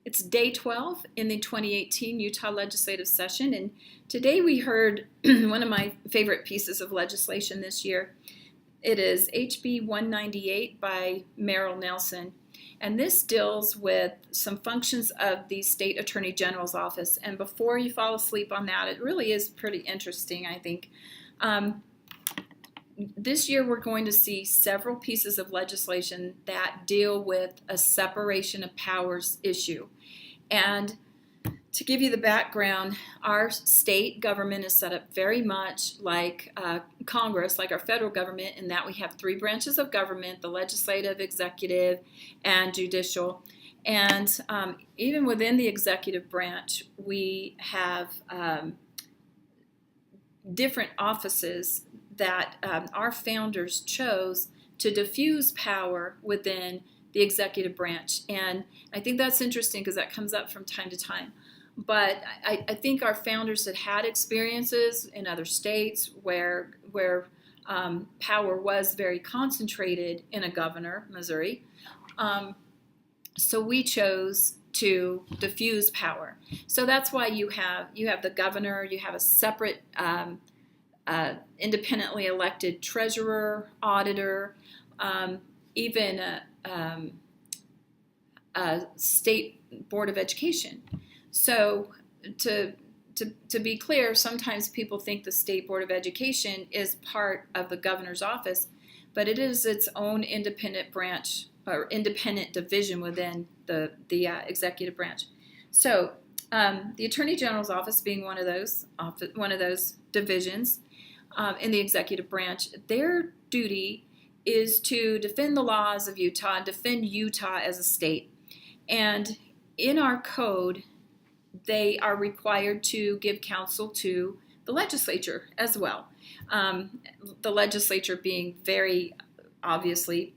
It's day 12 in the 2018 Utah legislative session, and today we heard one of my favorite pieces of legislation this year. It is HB 198 by Merrill Nelson, and this deals with some functions of the State Attorney General's office. And before you fall asleep on that, it really is pretty interesting, I think. This year we're going to see several pieces of legislation that deal with a separation of powers issue. And to give you the background, our state government is set up very much like Congress, like our federal government, in that we have three branches of government: the legislative, executive, and judicial. And even within the executive branch, we have different offices that our founders chose to diffuse power within the executive branch. And I think that's interesting because that comes up from time to time. But I think our founders had experiences in other states where power was very concentrated in a governor, Missouri. So we chose to diffuse power. So that's why you have the governor, you have a separate independently elected treasurer, auditor, even a state board of education. So to be clear, sometimes people think the State Board of Education is part of the governor's office, but it is its own independent branch or independent division within the executive branch. So the Attorney General's office being one of those divisions in the executive branch, their duty is to defend the laws of Utah and defend Utah as a state. And in our code, they are required to give counsel to the legislature as well. The legislature being very obviously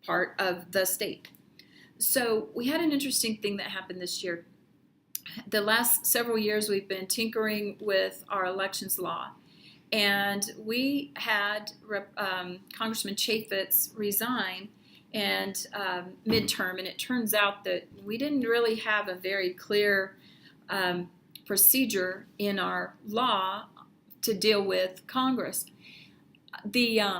part of the state. So we had an interesting thing that happened this year. The last several years we've been tinkering with our elections law. And we had Congressman Chaffetz resign and midterm, and it turns out that we didn't really have a very clear procedure in our law to deal with Congress. The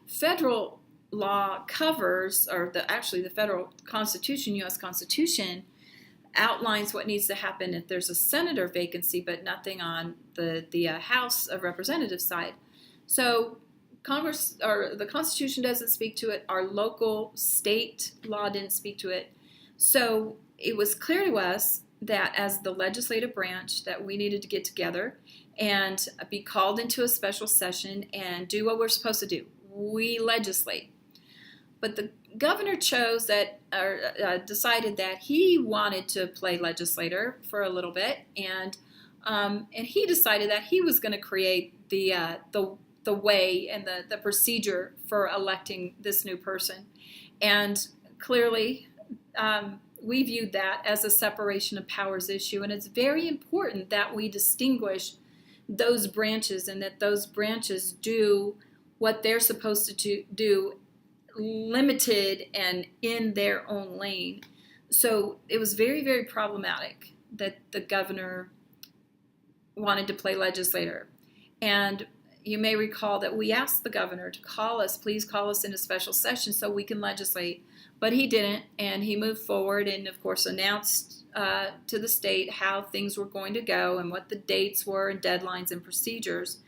federal law covers, or the federal Constitution, U.S. Constitution, outlines what needs to happen if there's a senator vacancy, but nothing on the House of Representatives side. So Congress, or the Constitution, doesn't speak to it. Our local state law didn't speak to it. So it was clear to us that as the legislative branch that we needed to get together and be called into a special session and do what we're supposed to do. We legislate. But the governor chose that, or decided that he wanted to play legislator for a little bit, and he decided that he was going to create the way and the procedure for electing this new person. And clearly, we viewed that as a separation of powers issue, and it's very important that we distinguish those branches and that those branches do what they're supposed to do, limited and in their own lane. So it was very, very problematic that the governor wanted to play legislator. And you may recall that we asked the governor to please call us into special session so we can legislate. But he didn't, and he moved forward and, of course, announced to the state how things were going to go and what the dates were and deadlines and procedures.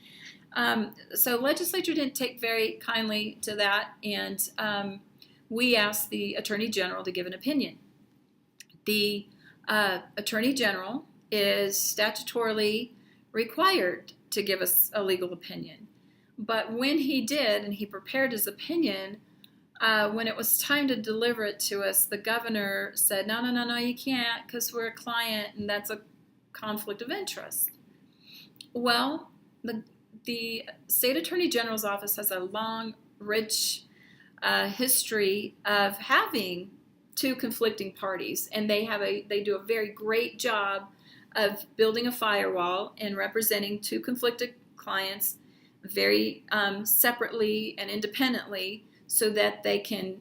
So legislature didn't take very kindly to that, and we asked the Attorney General to give an opinion. The Attorney General is statutorily required to give us a legal opinion. But when he did, and he prepared his opinion, when it was time to deliver it to us, the governor said, no, you can't, because we're a client, and that's a conflict of interest. Well, the State Attorney General's office has a long, rich history of having two conflicting parties, and they do a very great job of building a firewall and representing two conflicted clients very separately and independently, so that they can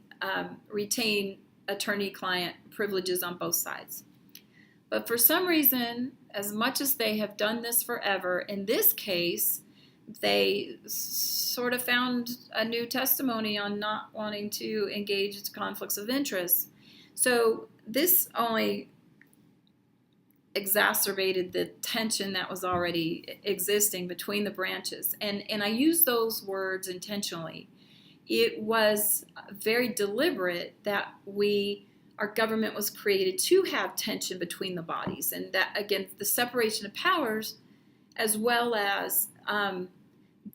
retain attorney-client privileges on both sides. But for some reason, as much as they have done this forever, in this case, they sort of found a new testimony on not wanting to engage in conflicts of interest. So this only exacerbated the tension that was already existing between the branches. And I use those words intentionally. It was very deliberate that our government was created to have tension between the bodies, and that, again, the separation of powers as well as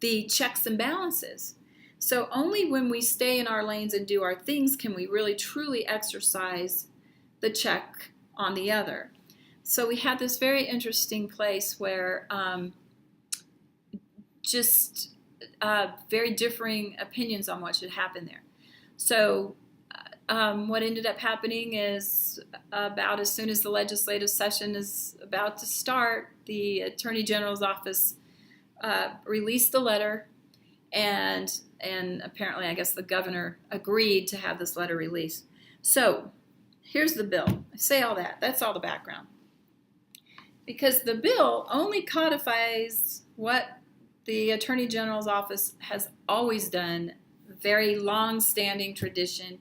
the checks and balances. So only when we stay in our lanes and do our things can we really truly exercise the check on the other. So we had this very interesting place where very differing opinions on what should happen there. So what ended up happening is about as soon as the legislative session is about to start, the Attorney General's office released the letter, and apparently, I guess the governor agreed to have this letter released. So here's the bill. I say all that. That's all the background. Because the bill only codifies what the Attorney General's office has always done, very long-standing tradition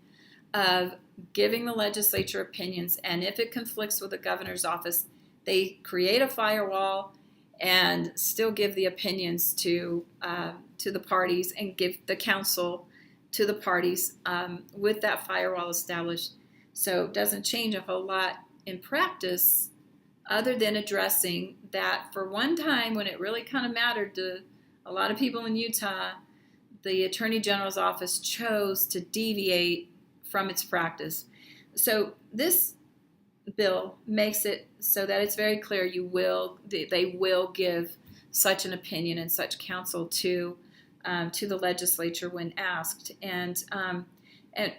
of giving the legislature opinions, and if it conflicts with the governor's office, they create a firewall and still give the opinions to the parties and give the counsel to the parties with that firewall established. So it doesn't change a whole lot in practice, other than addressing that for one time when it really kind of mattered to a lot of people in Utah, the Attorney General's office chose to deviate from its practice. So this bill makes it so that it's very clear they will give such an opinion and such counsel to the legislature when asked. And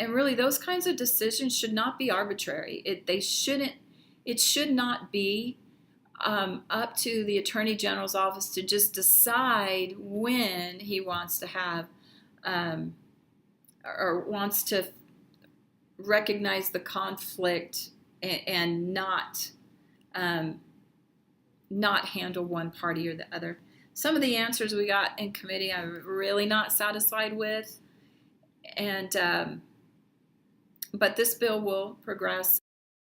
really those kinds of decisions should not be arbitrary. It should not be up to the Attorney General's office to just decide when he wants to have or wants to recognize the conflict and not handle one party or the other. Some of the answers we got in committee I'm really not satisfied with, but this bill will progress.